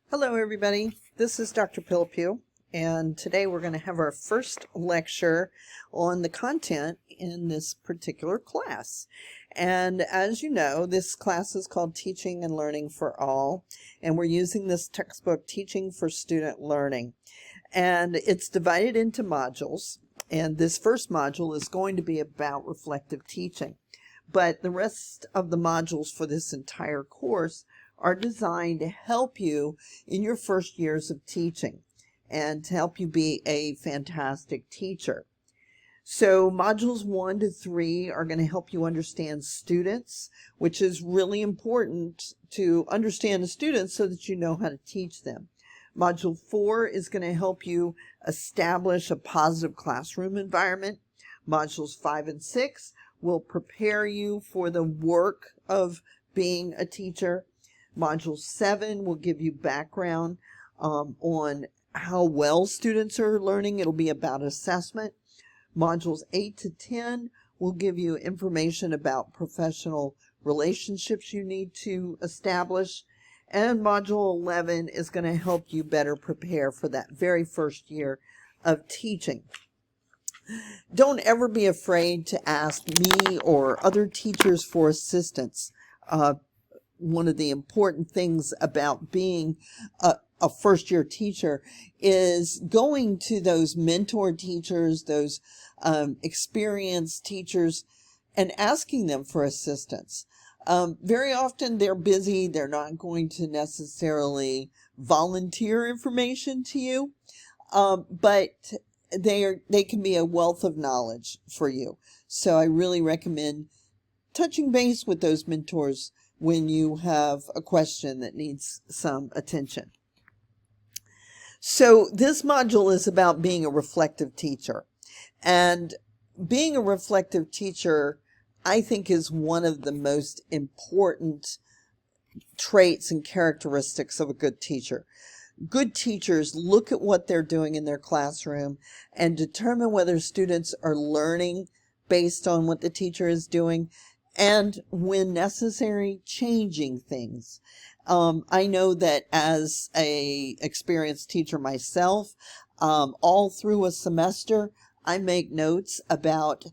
Hello everybody, this is Dr. Pilipew, and today we're going to have our first lecture on the content in this particular class. And as you know, this class is called Teaching and Learning for All, and we're using this textbook, Teaching for Student Learning. And it's divided into modules, and this first module is going to be about reflective teaching. But the rest of the modules for this entire course are designed to help you in your first years of teaching and to help you be a fantastic teacher. So modules 1 to 3 are going to help you understand students, which is really important to understand the students so that you know how to teach them. Module 4 is going to help you establish a positive classroom environment. Modules 5 and 6 will prepare you for the work of being a teacher. Module 7 will give you background on how well students are learning. It'll be about assessment. Modules 8 to 10 will give you information about professional relationships you need to establish. And Module 11 is going to help you better prepare for that very first year of teaching. Don't ever be afraid to ask me or other teachers for assistance. One of the important things about being a first-year teacher is going to those mentor teachers, those experienced teachers, and asking them for assistance. Very often they're busy. They're not going to necessarily volunteer information to you, but they can be a wealth of knowledge for you. So I really recommend touching base with those mentors when you have a question that needs some attention. So this module is about being a reflective teacher. And being a reflective teacher, I think, is one of the most important traits and characteristics of a good teacher. Good teachers look at what they're doing in their classroom and determine whether students are learning based on what the teacher is doing, and when necessary, changing things. I know that as a experienced teacher myself, all through a semester, I make notes about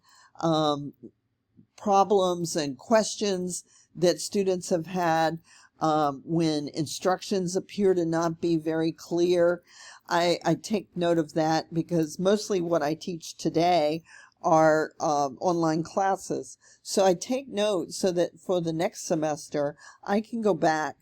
problems and questions that students have had when instructions appear to not be very clear. I take note of that because mostly what I teach today are online classes. So I take notes so that for the next semester, I can go back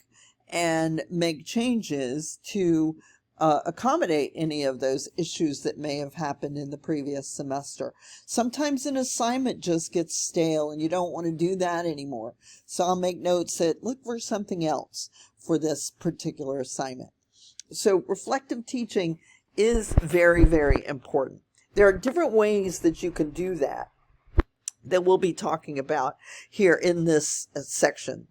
and make changes to accommodate any of those issues that may have happened in the previous semester. Sometimes an assignment just gets stale and you don't want to do that anymore. So I'll make notes that look for something else for this particular assignment. So reflective teaching is very, very important. There are different ways that you can do that we'll be talking about here in this section.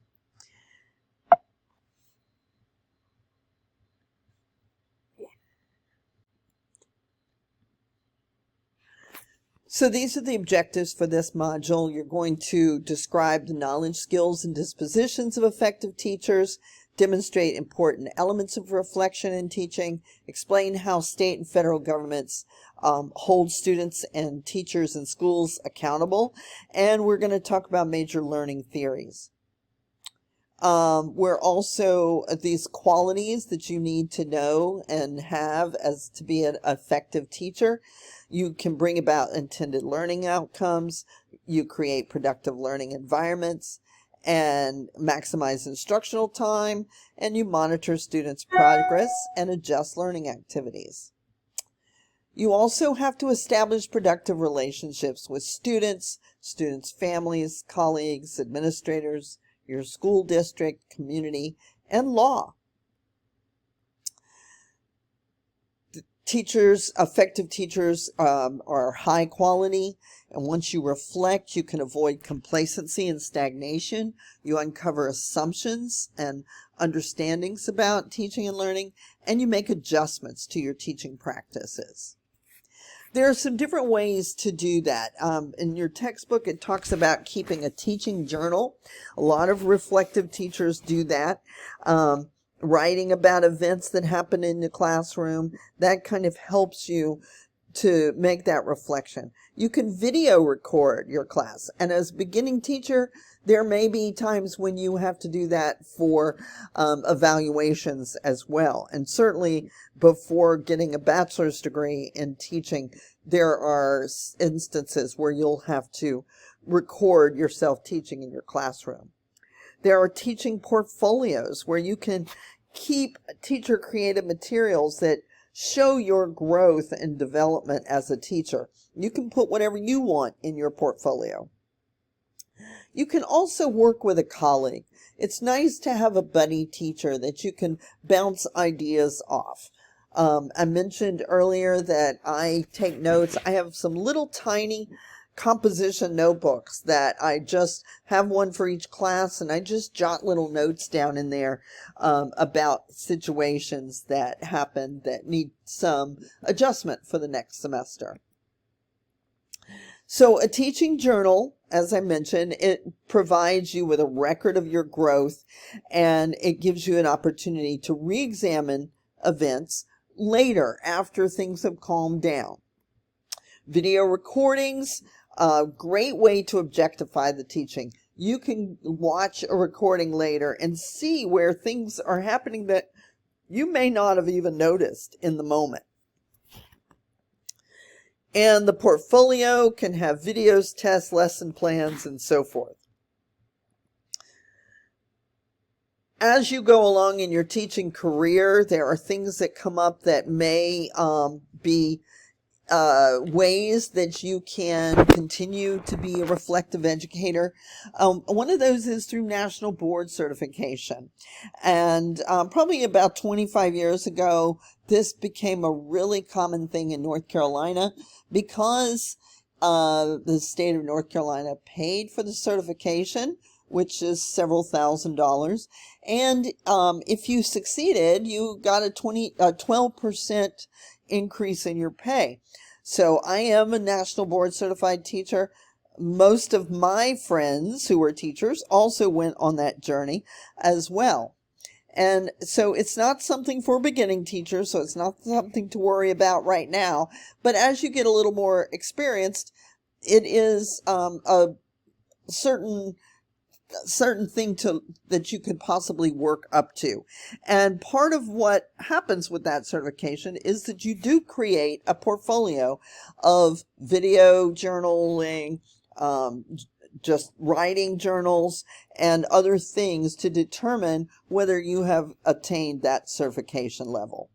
So these are the objectives for this module. You're going to describe the knowledge, skills, and dispositions of effective teachers, demonstrate important elements of reflection in teaching, explain how state and federal governments hold students and teachers in schools accountable, and we're going to talk about major learning theories. We're also these qualities that you need to know and have as to be an effective teacher. You can bring about intended learning outcomes, you create productive learning environments, and maximize instructional time, and you monitor students' progress and adjust learning activities. You also have to establish productive relationships with students, families, colleagues, administrators, your school district, community, and law. Teachers, effective teachers are high quality, and once you reflect, you can avoid complacency and stagnation. You uncover assumptions and understandings about teaching and learning, and you make adjustments to your teaching practices. There are some different ways to do that. In your textbook, it talks about keeping a teaching journal. A lot of reflective teachers do that. writing about events that happen in the classroom. That kind of helps you to make that reflection. You can video record your class, and as a beginning teacher, there may be times when you have to do that for evaluations as well. And certainly before getting a bachelor's degree in teaching, there are instances where you'll have to record yourself teaching in your classroom. There are teaching portfolios where you can keep teacher created materials that show your growth and development as a teacher. You can put whatever you want in your portfolio. You can also work with a colleague. It's nice to have a buddy teacher that you can bounce ideas off. I mentioned earlier that I take notes. I have some little tiny composition notebooks that I just have one for each class, and I just jot little notes down in there about situations that happen that need some adjustment for the next semester. So a teaching journal, as I mentioned, it provides you with a record of your growth, and it gives you an opportunity to re-examine events later after things have calmed down. Video recordings, a great way to objectify the teaching. You can watch a recording later and see where things are happening that you may not have even noticed in the moment. And the portfolio can have videos, tests, lesson plans, and so forth. As you go along in your teaching career, there are things that come up that may be ways that you can continue to be a reflective educator. One of those is through national board certification. And probably about 25 years ago, this became a really common thing in North Carolina because the state of North Carolina paid for the certification, which is several $1,000s. And if you succeeded, you got a 12% increase in your pay. So I am a national board certified teacher. Most of my friends who were teachers also went on that journey as well. And so it's not something for beginning teachers, so it's not something to worry about right now. But as you get a little more experienced, it is a certain thing that you could possibly work up to. And part of what happens with that certification is that you do create a portfolio of video journaling, just writing journals, and other things to determine whether you have attained that certification level.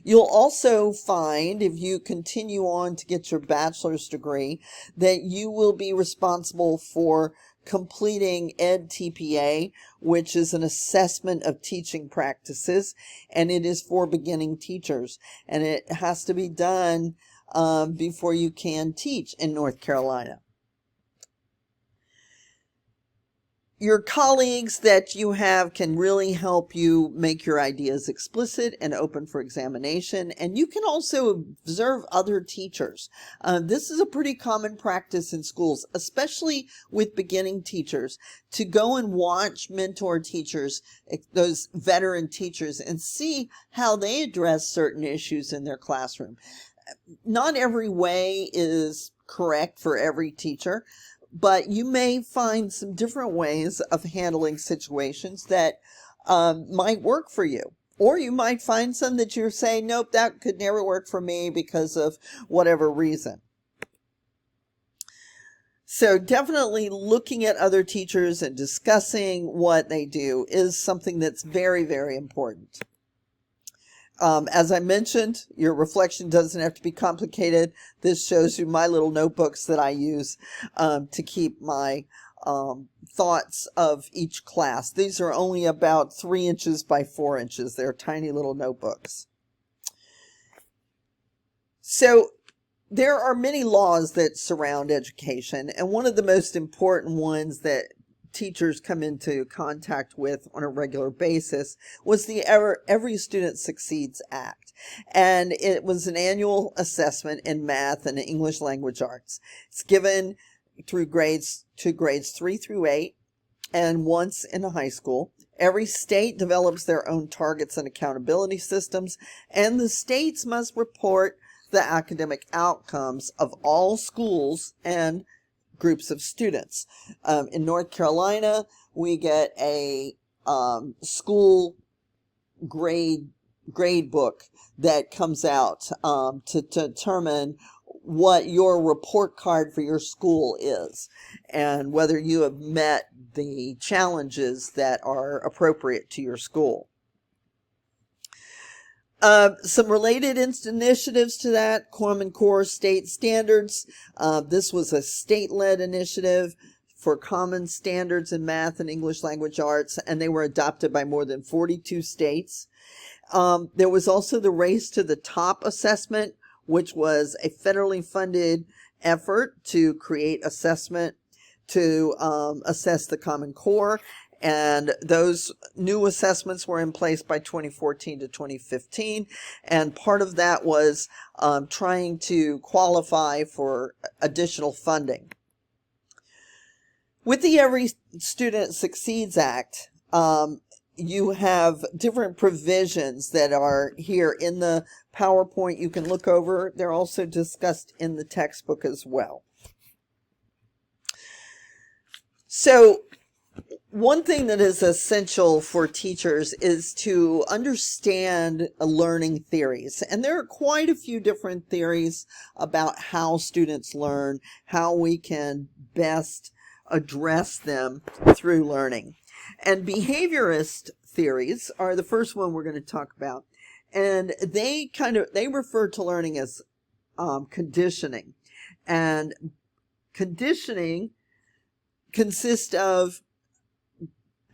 You'll also find, if you continue on to get your bachelor's degree, that you will be responsible for completing EdTPA, which is an assessment of teaching practices, and it is for beginning teachers. And it has to be done before you can teach in North Carolina. Your colleagues that you have can really help you make your ideas explicit and open for examination. And you can also observe other teachers. This is a pretty common practice in schools, especially with beginning teachers, to go and watch mentor teachers, those veteran teachers, and see how they address certain issues in their classroom. Not every way is correct for every teacher, but you may find some different ways of handling situations that might work for you. Or you might find some that you're saying, nope, that could never work for me because of whatever reason. So definitely looking at other teachers and discussing what they do is something that's very, very important. As I mentioned, your reflection doesn't have to be complicated. This shows you my little notebooks that I use to keep my thoughts of each class. These are only about 3 inches by 4 inches. They're tiny little notebooks. So there are many laws that surround education, and one of the most important ones that teachers come into contact with on a regular basis was the Every Student Succeeds Act. And it was an annual assessment in math and English language arts. It's given through grades 3 through 8 and once in a high school. Every state develops their own targets and accountability systems, and the states must report the academic outcomes of all schools and groups of students. In North Carolina, we get a school grade book that comes out to determine what your report card for your school is and whether you have met the challenges that are appropriate to your school. Some related initiatives to that, Common Core state standards. This was a state-led initiative for common standards in math and English language arts, and they were adopted by more than 42 states. There was also the Race to the Top assessment, which was a federally funded effort to create assessment to assess the Common Core. And those new assessments were in place by 2014 to 2015. And part of that was trying to qualify for additional funding. With the Every Student Succeeds Act, you have different provisions that are here in the PowerPoint you can look over. They're also discussed in the textbook as well. So one thing that is essential for teachers is to understand learning theories. And there are quite a few different theories about how students learn, how we can best address them through learning. And behaviorist theories are the first one we're going to talk about. And they refer to learning as conditioning. And conditioning consists of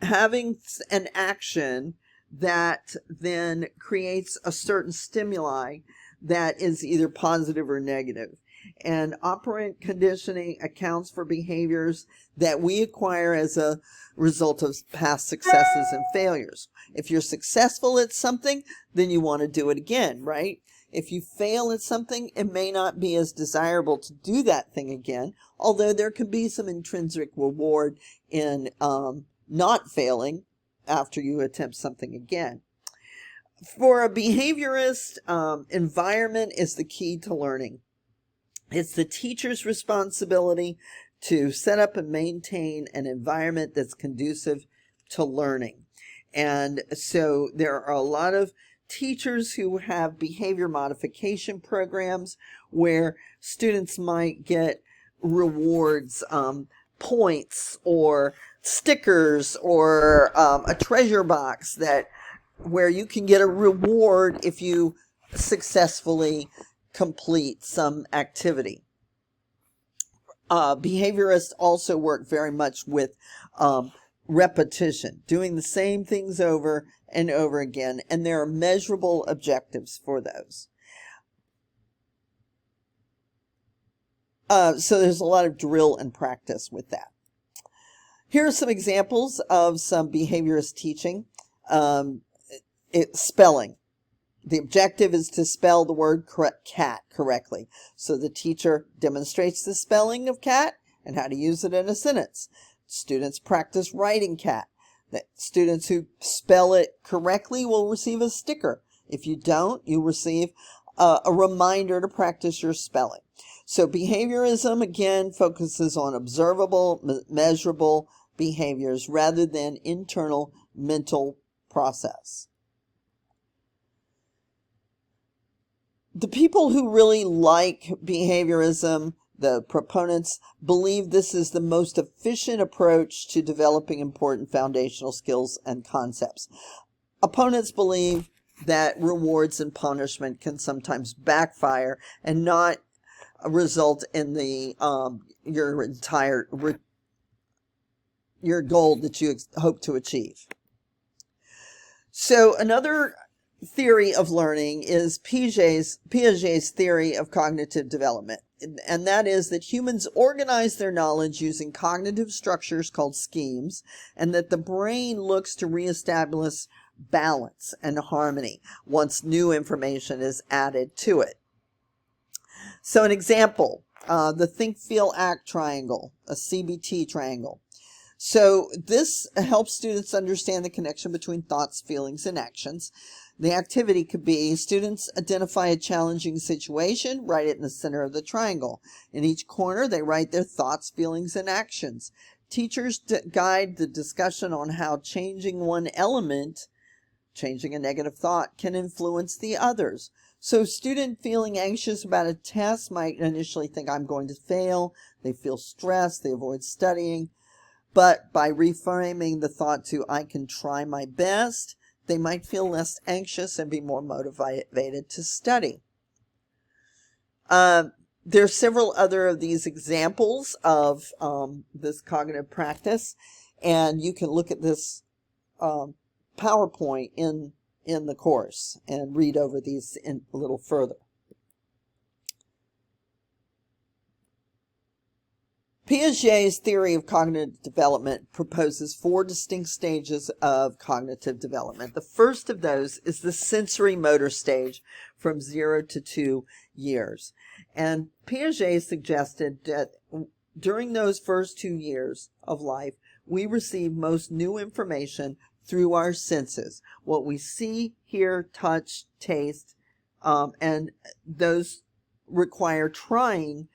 having an action that then creates a certain stimuli that is either positive or negative. And operant conditioning accounts for behaviors that we acquire as a result of past successes and failures. If you're successful at something, then you want to do it again, right? If you fail at something, it may not be as desirable to do that thing again, although there can be some intrinsic reward in not failing after you attempt something again. For a behaviorist, environment is the key to learning. It's the teacher's responsibility to set up and maintain an environment that's conducive to learning. And so there are a lot of teachers who have behavior modification programs where students might get rewards, points or stickers or a treasure box where you can get a reward if you successfully complete some activity. Behaviorists also work very much with repetition, doing the same things over and over again, and there are measurable objectives for those. So there's a lot of drill and practice with that. Here are some examples of some behaviorist teaching. Spelling. The objective is to spell the word cat correctly. So the teacher demonstrates the spelling of cat and how to use it in a sentence. Students practice writing cat. The students who spell it correctly will receive a sticker. If you don't, you receive a reminder to practice your spelling. So behaviorism, again, focuses on observable, measurable behaviors rather than internal mental process. The people who really like behaviorism, the proponents, believe this is the most efficient approach to developing important foundational skills and concepts. Opponents believe that rewards and punishment can sometimes backfire and not result in the your goal that you hope to achieve. So another theory of learning is Piaget's theory of cognitive development. And that is that humans organize their knowledge using cognitive structures called schemes, and that the brain looks to reestablish balance and harmony once new information is added to it. So an example, the think, feel, act triangle, a CBT triangle. So this helps students understand the connection between thoughts, feelings, and actions. The activity could be students identify a challenging situation, write it in the center of the triangle. In each corner, they write their thoughts, feelings, and actions. Teachers guide the discussion on how changing one element, changing a negative thought, can influence the others. So student feeling anxious about a test might initially think, I'm going to fail. They feel stressed. They avoid studying. But by reframing the thought to, I can try my best, they might feel less anxious and be more motivated to study. There are several other of these examples of this cognitive practice, and you can look at this PowerPoint in the course and read over these a little further. Piaget's theory of cognitive development proposes 4 distinct stages of cognitive development. The first of those is the sensory motor stage from 0 to 2 years. And Piaget suggested that during those first 2 years of life, we receive most new information through our senses. What we see, hear, touch, taste, and those require trying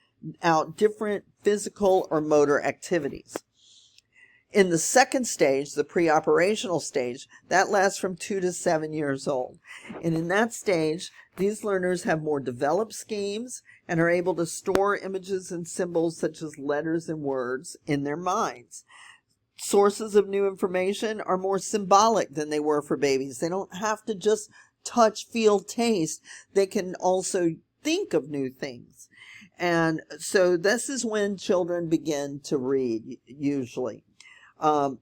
out different physical or motor activities. In the second stage, the pre-operational stage, that lasts from 2 to 7 years old. And in that stage, these learners have more developed schemes and are able to store images and symbols such as letters and words in their minds. Sources of new information are more symbolic than they were for babies. They don't have to just touch, feel, taste. They can also think of new things. And so this is when children begin to read, usually. And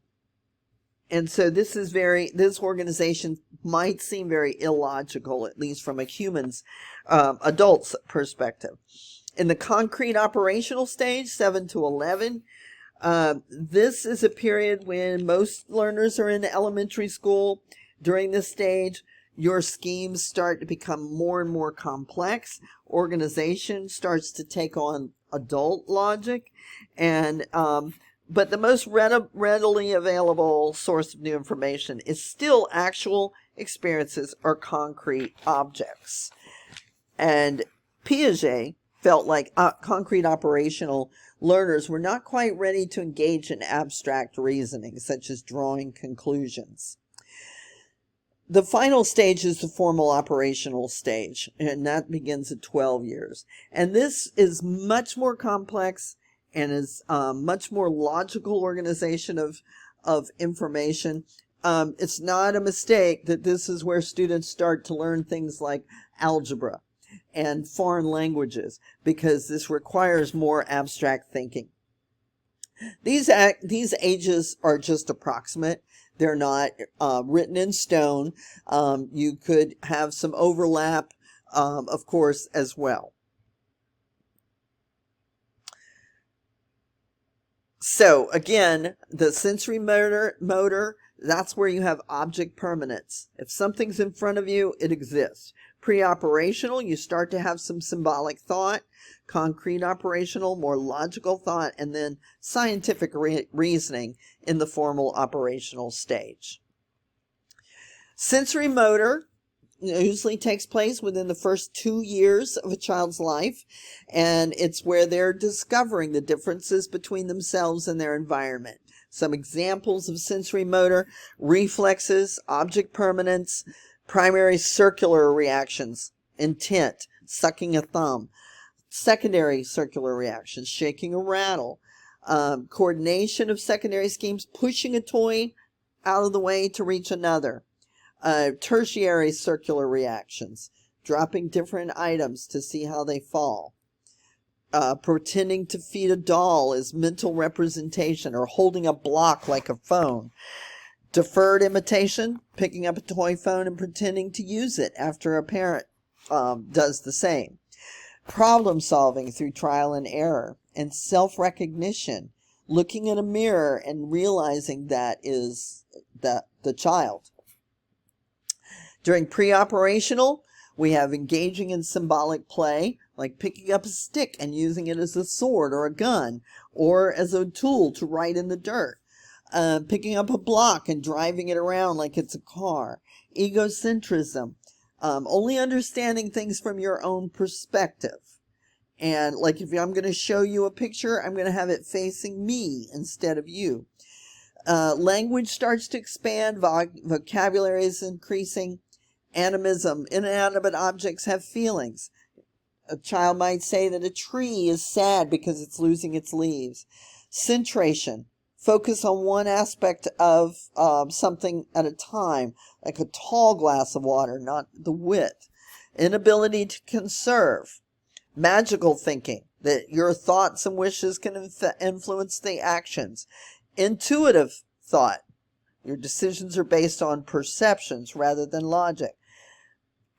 so this organization might seem very illogical, at least from a human's, adult's perspective. In the concrete operational stage, 7 to 11, this is a period when most learners are in elementary school. During this stage, your schemes start to become more and more complex. Organization starts to take on adult logic, and but the most readily available source of new information is still actual experiences or concrete objects. And Piaget felt like concrete operational learners were not quite ready to engage in abstract reasoning, such as drawing conclusions. The final stage is the formal operational stage, and that begins at 12 years. And this is much more complex and is much more logical organization of information. It's not a mistake that this is where students start to learn things like algebra and foreign languages, because this requires more abstract thinking. These ages are just approximate. They're not written in stone. You could have some overlap, of course, as well. So again, the sensory motor, that's where you have object permanence. If something's in front of you, it exists. Pre-operational, you start to have some symbolic thought. Concrete operational, more logical thought, and then scientific reasoning in the formal operational stage. Sensory motor usually takes place within the first 2 years of a child's life, and it's where they're discovering the differences between themselves and their environment. Some examples of sensory motor: reflexes, object permanence, primary circular reactions, intent, sucking a thumb, secondary circular reactions, shaking a rattle, coordination of secondary schemes, pushing a toy out of the way to reach another, tertiary circular reactions, dropping different items to see how they fall, pretending to feed a doll is mental representation, or holding a block like a phone. Deferred imitation, picking up a toy phone and pretending to use it after a parent does the same. Problem solving through trial and error, and self-recognition, looking in a mirror and realizing that is the child. During pre-operational, we have engaging in symbolic play, like picking up a stick and using it as a sword or a gun, or as a tool to write in the dirt. picking up a block and driving it around like it's a car. Egocentrism, only understanding things from your own perspective. And like if I'm going to show you a picture, I'm going to have it facing me instead of you. Language starts to expand, vocabulary is increasing. Animism, inanimate objects have feelings. A child might say that a tree is sad because it's losing its leaves. Centration, focus on one aspect of something at a time, like a tall glass of water, not the width. Inability to conserve. Magical thinking, that your thoughts and wishes can influence the actions. Intuitive thought, your decisions are based on perceptions rather than logic.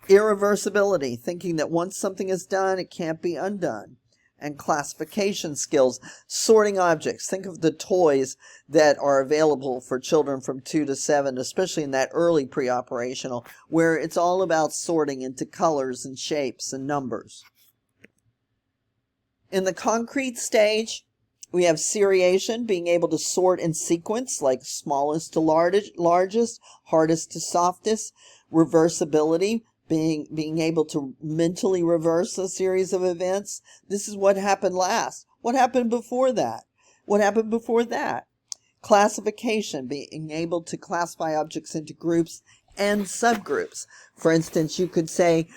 Irreversibility, thinking that once something is done, it can't be undone. And classification skills, sorting objects. Think of the toys that are available for children from 2 to 7, especially in that early pre-operational, where it's all about sorting into colors and shapes and numbers. In the concrete stage, we have seriation, being able to sort in sequence, like smallest to largest, hardest to softest. Reversibility, being able to mentally reverse a series of events. This is what happened last. What happened before that? What happened before that? Classification, being able to classify objects into groups and subgroups. For instance, you could say,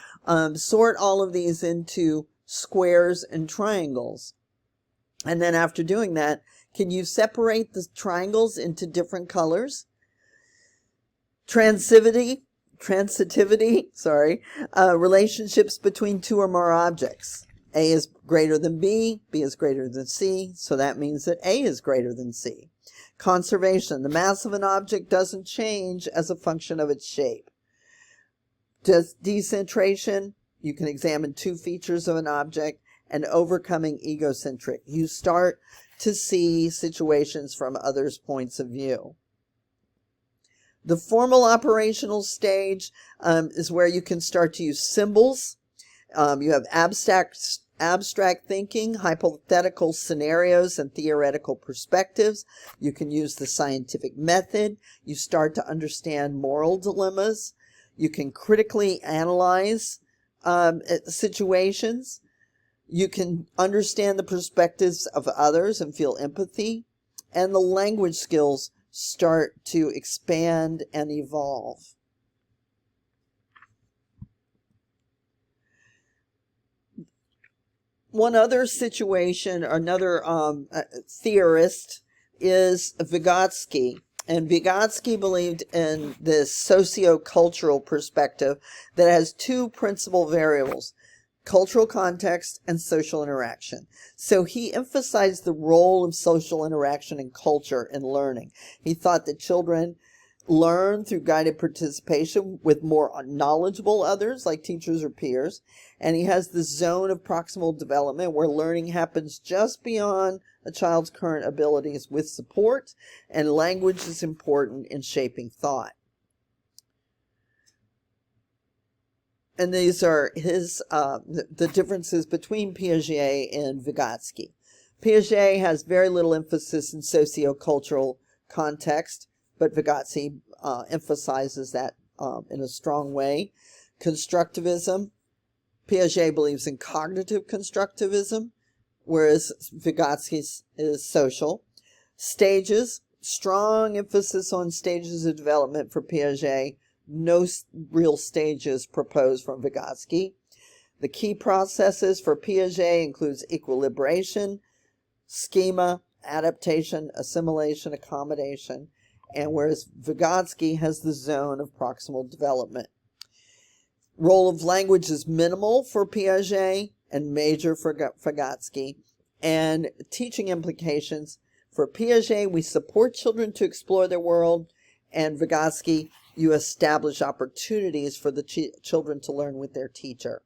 sort all of these into squares and triangles. And then after doing that, can you separate the triangles into different colors? Transitivity, relationships between two or more objects. A is greater than B is greater than C, so that means that A is greater than C. Conservation, the mass of an object doesn't change as a function of its shape. Decentration, you can examine two features of an object. And overcoming egocentric, you start to see situations from others' points of view. The formal operational stage is where you can start to use symbols. You have abstract thinking, hypothetical scenarios, and theoretical perspectives. You can use the scientific method. You start to understand moral dilemmas. You can critically analyze situations. You can understand the perspectives of others and feel empathy. And the language skills start to expand and evolve. One other situation, another theorist is Vygotsky. And Vygotsky believed in this socio-cultural perspective that has two principal variables: cultural context and social interaction. So he emphasized the role of social interaction and culture in learning. He thought that children learn through guided participation with more knowledgeable others, like teachers or peers. And he has the zone of proximal development where learning happens just beyond a child's current abilities with support, and language is important in shaping thought. And these are his the differences between Piaget and Vygotsky. Piaget has very little emphasis in sociocultural context, but Vygotsky emphasizes that in a strong way. Constructivism. Piaget believes in cognitive constructivism, whereas Vygotsky is social. Stages. Strong emphasis on stages of development for Piaget. No real stages proposed from Vygotsky. The key processes for Piaget includes equilibration, schema, adaptation, assimilation, accommodation, and whereas Vygotsky has the zone of proximal development. Role of language is minimal for Piaget and major for Vygotsky. And teaching implications: for Piaget, we support children to explore their world, and Vygotsky, you establish opportunities for the children to learn with their teacher.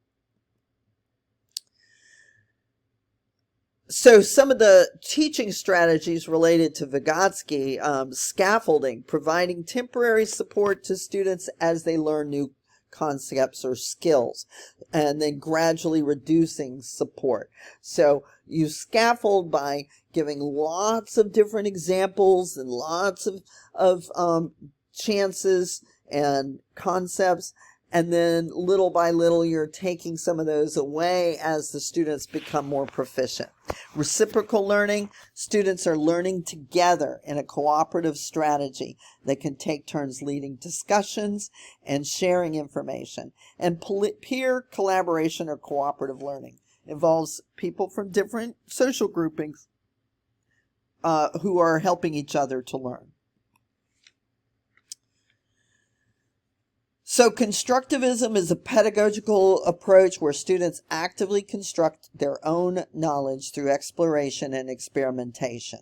So some of the teaching strategies related to Vygotsky: scaffolding, providing temporary support to students as they learn new concepts or skills, and then gradually reducing support. So You scaffold by giving lots of different examples and lots of chances and concepts. And then little by little, you're taking some of those away as the students become more proficient. Reciprocal learning, students are learning together in a cooperative strategy. They can take turns leading discussions and sharing information. And peer collaboration or cooperative learning involves people from different social groupings who are helping each other to learn. So constructivism is a pedagogical approach where students actively construct their own knowledge through exploration and experimentation.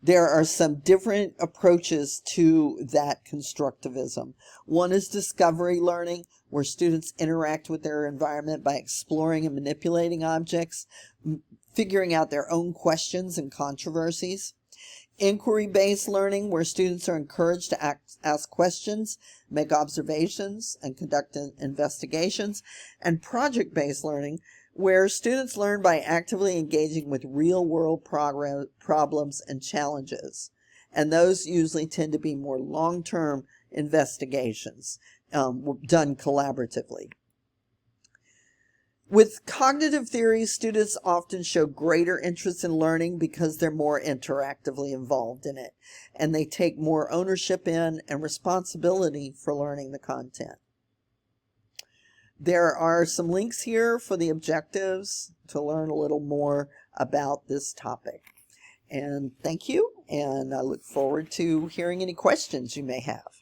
There are some different approaches to that constructivism. One is discovery learning, where students interact with their environment by exploring and manipulating objects, figuring out their own questions and controversies. Inquiry-based learning, where students are encouraged to ask questions, make observations, and conduct investigations. And project-based learning, where students learn by actively engaging with real-world problems and challenges. And those usually tend to be more long-term investigations done collaboratively. With cognitive theories, students often show greater interest in learning because they're more interactively involved in it, and they take more ownership in and responsibility for learning the content. There are some links here for the objectives to learn a little more about this topic. And thank you, and I look forward to hearing any questions you may have.